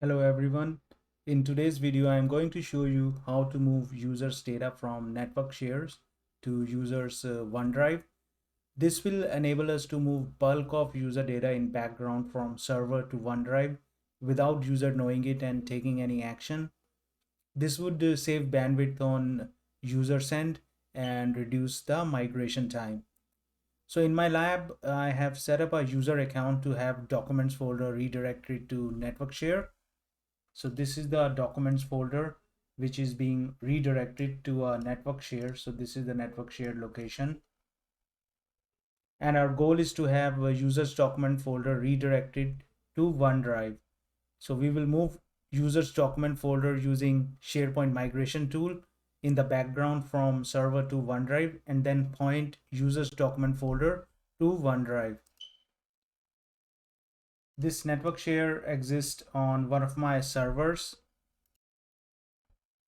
Hello everyone. In today's video, I am going to show you how to move users' data from network shares to users' OneDrive. This will enable us to move bulk of user data in background from server to OneDrive without user knowing it and taking any action. This would save bandwidth on user end and reduce the migration time. So in my lab, I have set up a user account to have documents folder redirected to network share. So this is the documents folder which is being redirected to a network share. So this is the network share location. And our goal is to have a users document folder redirected to OneDrive. So we will move users document folder using SharePoint migration tool in the background from server to OneDrive and then point users document folder to OneDrive. This network share exists on one of my servers,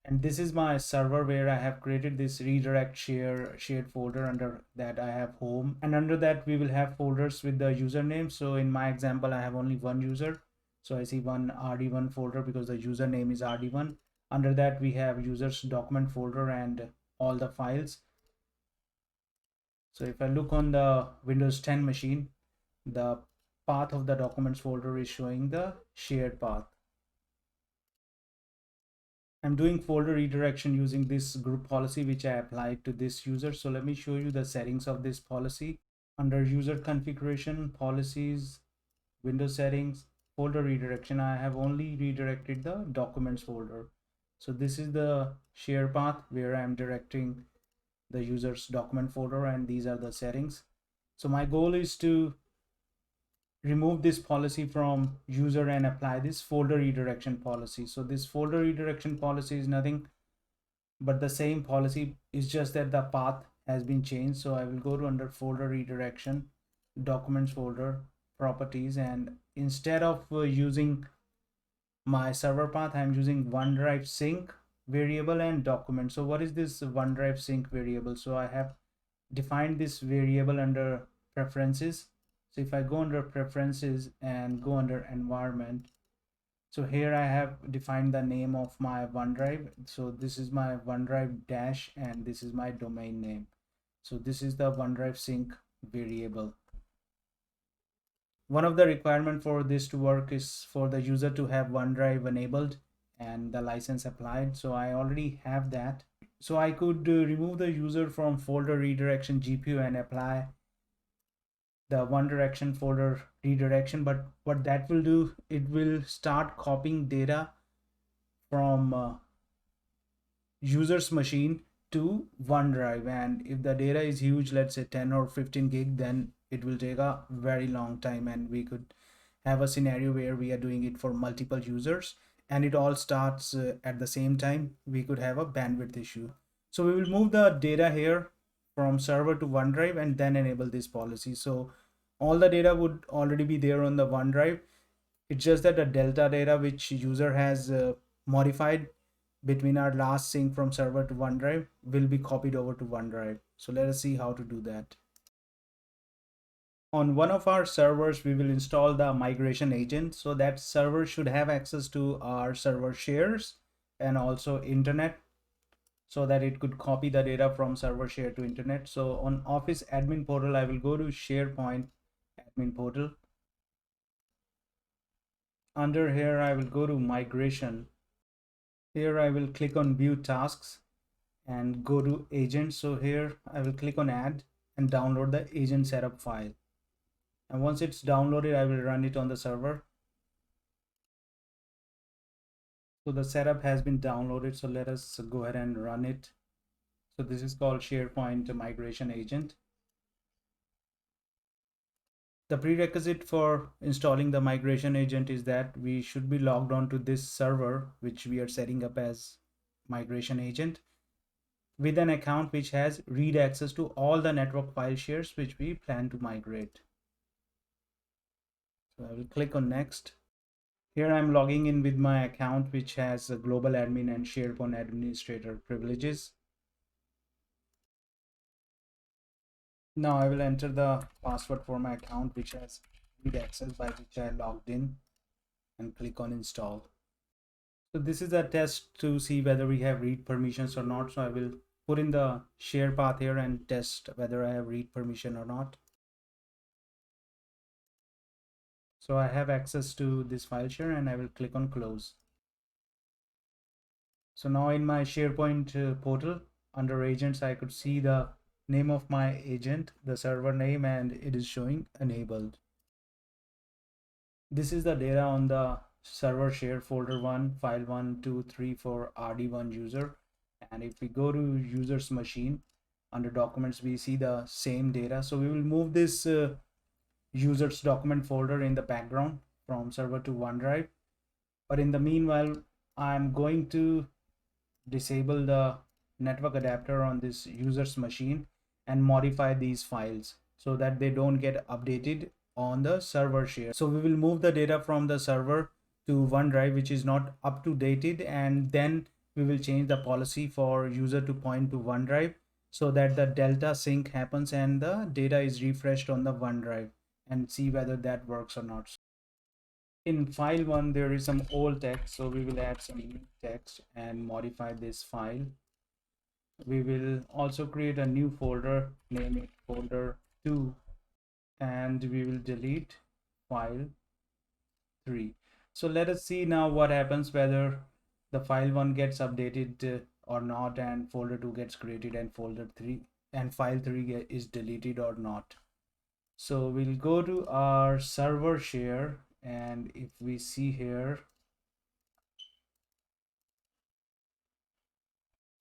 and this is my server where I have created this redirect shared folder. Under that I have home, and under that we will have folders with the username. So in my example I have only one user, so I see one rd1 folder because the username is rd1. Under that we have users document folder and all the files. So if I look on the Windows 10 machine, the path of the documents folder is showing the shared path. I'm doing folder redirection using this group policy which I applied to this user. So let me show you the settings of this policy. Under user configuration, policies, Windows settings, folder redirection, I have only redirected the documents folder. So this is the share path where I'm directing the user's document folder, and these are the settings. So my goal is to remove this policy from user and apply this folder redirection policy. So this folder redirection policy is nothing but the same policy, is just that the path has been changed. So I will go to under folder redirection, documents folder, properties, and instead of using my server path, I'm using OneDrive sync variable and document. So what is this OneDrive sync variable? So I have defined this variable under preferences. So if I go under preferences and go under environment, so here I have defined the name of my OneDrive. So this is my OneDrive dash and this is my domain name. So this is the OneDrive sync variable. One of the requirement for this to work is for the user to have OneDrive enabled and the license applied. So I already have that. So I could remove the user from folder redirection GPU and apply the one direction folder redirection. But what that will do, it will start copying data from user's machine to OneDrive, and if the data is huge, let's say 10 or 15 gig, then it will take a very long time, and we could have a scenario where we are doing it for multiple users and it all starts at the same time. We could have a bandwidth issue. So we will move the data here from server to OneDrive and then enable this policy. So all the data would already be there on the OneDrive. It's just that the delta data which user has modified between our last sync from server to OneDrive will be copied over to OneDrive. So let us see how to do that. On one of our servers, we will install the migration agent. So that server should have access to our server shares and also internet, so that it could copy the data from server share to internet. So on Office admin portal, I will go to SharePoint admin portal. Under here, I will go to migration. Here I will click on view tasks and go to agent. So here I will click on add and download the agent setup file. And once it's downloaded, I will run it on the server. So the setup has been downloaded. So let us go ahead and run it. So this is called SharePoint migration agent. The prerequisite for installing the migration agent is that we should be logged on to this server, which we are setting up as migration agent, with an account which has read access to all the network file shares which we plan to migrate. So I will click on next. Here I'm logging in with my account which has a global admin and SharePoint administrator privileges. Now I will enter the password for my account which has read access by which I logged in and click on install. So this is a test to see whether we have read permissions or not. So I will put in the share path here and test whether I have read permission or not. So I have access to this file share and I will click on close. So now in my SharePoint portal under agents, I could see the name of my agent, the server name, and it is showing enabled. This is the data on the server share folder 1, file 1, 2, 3 for RD1 user. And if we go to user's machine under documents, we see the same data. So we will move this user's document folder in the background from server to OneDrive. But in the meanwhile, I'm going to disable the network adapter on this user's machine and modify these files so that they don't get updated on the server share. So we will move the data from the server to OneDrive, which is not up to dated, and then we will change the policy for user to point to OneDrive so that the delta sync happens and the data is refreshed on the OneDrive, and see whether that works or not. In file 1 there is some old text, so we will add some new text and modify this file. We will also create a new folder, name it folder 2, and we will delete file 3. So let us see now what happens, whether the file 1 gets updated or not, and folder 2 gets created and folder 3 and file 3 is deleted or not. So we'll go to our server share, and if we see here,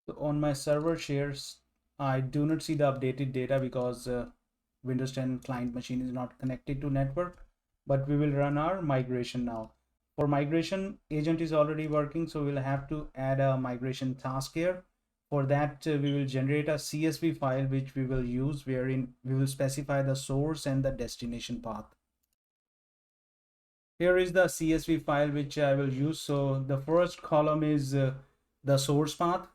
so on my server shares, I do not see the updated data because Windows 10 client machine is not connected to network, but we will run our migration now. For migration, agent is already working, so we'll have to add a migration task here. For that, we will generate a CSV file which we will use, wherein we will specify the source and the destination path. Here is the CSV file which I will use. So the first column is the source path,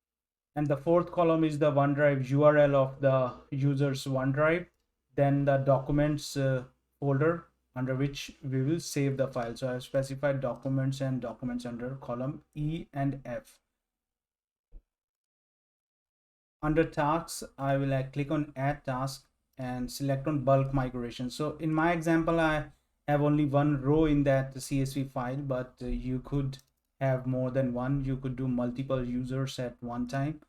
and the fourth column is the OneDrive URL of the user's OneDrive, then the documents folder under which we will save the file. So I have specified documents and documents under column E and F. Under tasks, I will click on add task and select on bulk migration. So in my example, I have only one row in that CSV file, but you could have more than one. You could do multiple users at one time.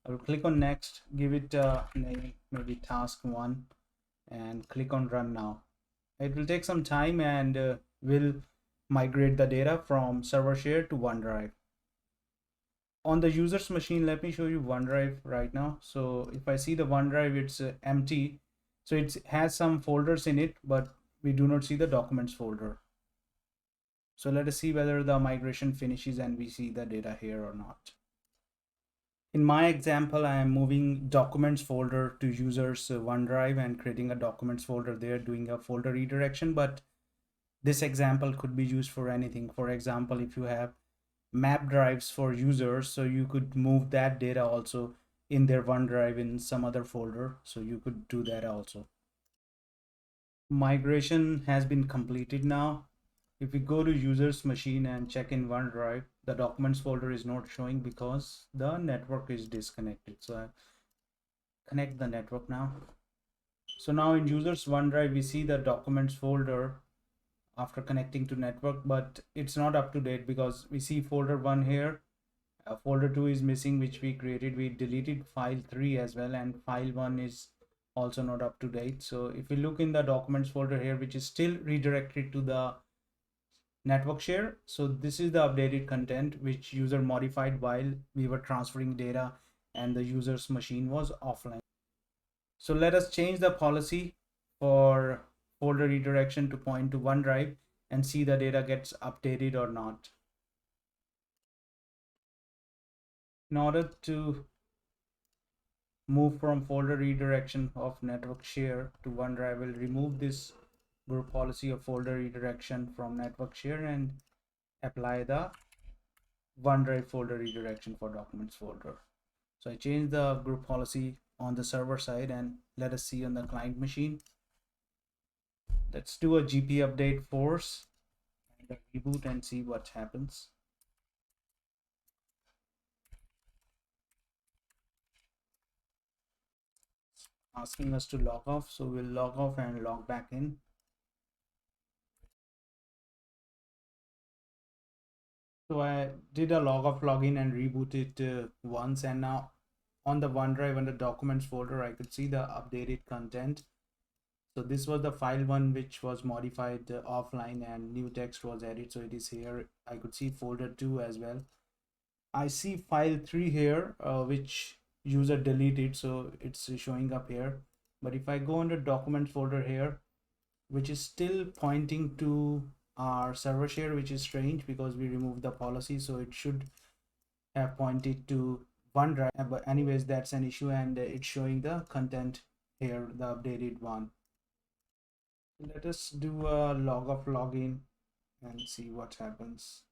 I will click on next, give it a name, maybe task 1, and click on run now. It will take some time and will migrate the data from server share to OneDrive. On the user's machine, let me show you OneDrive right now. So if I see the OneDrive, it's empty. So it has some folders in it, but we do not see the documents folder. So let us see whether the migration finishes and we see the data here or not. In my example, I am moving documents folder to users OneDrive and creating a documents folder there, doing a folder redirection. But this example could be used for anything. For example, if you have map drives for users, so you could move that data also in their OneDrive in some other folder. So you could do that also. Migration has been completed now. If we go to users machine and check in OneDrive, the documents folder is not showing because the network is disconnected. So I connect the network now. So now in users OneDrive, we see the documents folder after connecting to network, but it's not up to date because we see folder 1 here. Folder 2 is missing, which we created. We deleted file 3 as well, and file 1 is also not up to date. So if we look in the documents folder here, which is still redirected to the network share, so this is the updated content which user modified while we were transferring data and the user's machine was offline. So let us change the policy for folder redirection to point to OneDrive and see the data gets updated or not. In order to move from folder redirection of network share to OneDrive, we'll remove this group policy of folder redirection from network share and apply the OneDrive folder redirection for documents folder. So I changed the group policy on the server side, and let us see on the client machine. Let's do a GP update force and a reboot and see what happens. asking us to log off. So we'll log off and log back in. So I did a log off login and reboot it once, and now on the OneDrive under documents folder, I could see the updated content. So this was the file one which was modified offline and new text was added. So it is here. I could see folder 2 as well. I see file 3 here, which user deleted. So it's showing up here. But if I go under documents folder here, which is still pointing to our server share, which is strange because we removed the policy. So it should have pointed to OneDrive. But anyways, that's an issue, and it's showing the content here, the updated one. Let us do a log off login and see what happens.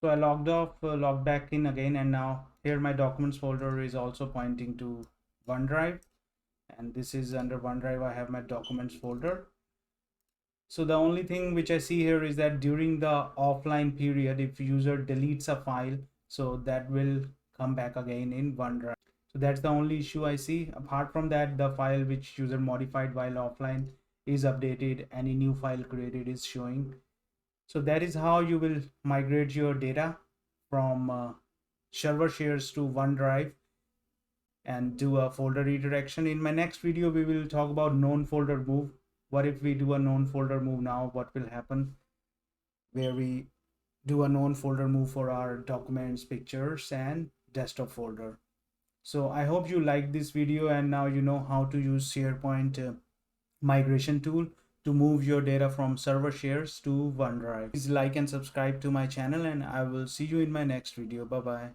So I logged off, logged back in again, and now here my documents folder is also pointing to OneDrive, and this is under OneDrive. I have my documents folder. So the only thing which I see here is that during the offline period, if user deletes a file, so that will come back again in OneDrive. So that's the only issue I see. Apart from that, the file which user modified while offline is updated. Any new file created is showing. So that is how you will migrate your data from server shares to OneDrive and do a folder redirection. In my next video, we will talk about known folder move. What if we do a known folder move now? What will happen? Where we do a known folder move for our documents, pictures, and desktop folder. So I hope you liked this video, and now you know how to use SharePoint migration tool to move your data from server shares to OneDrive. Please like and subscribe to my channel, and I will see you in my next video. Bye bye.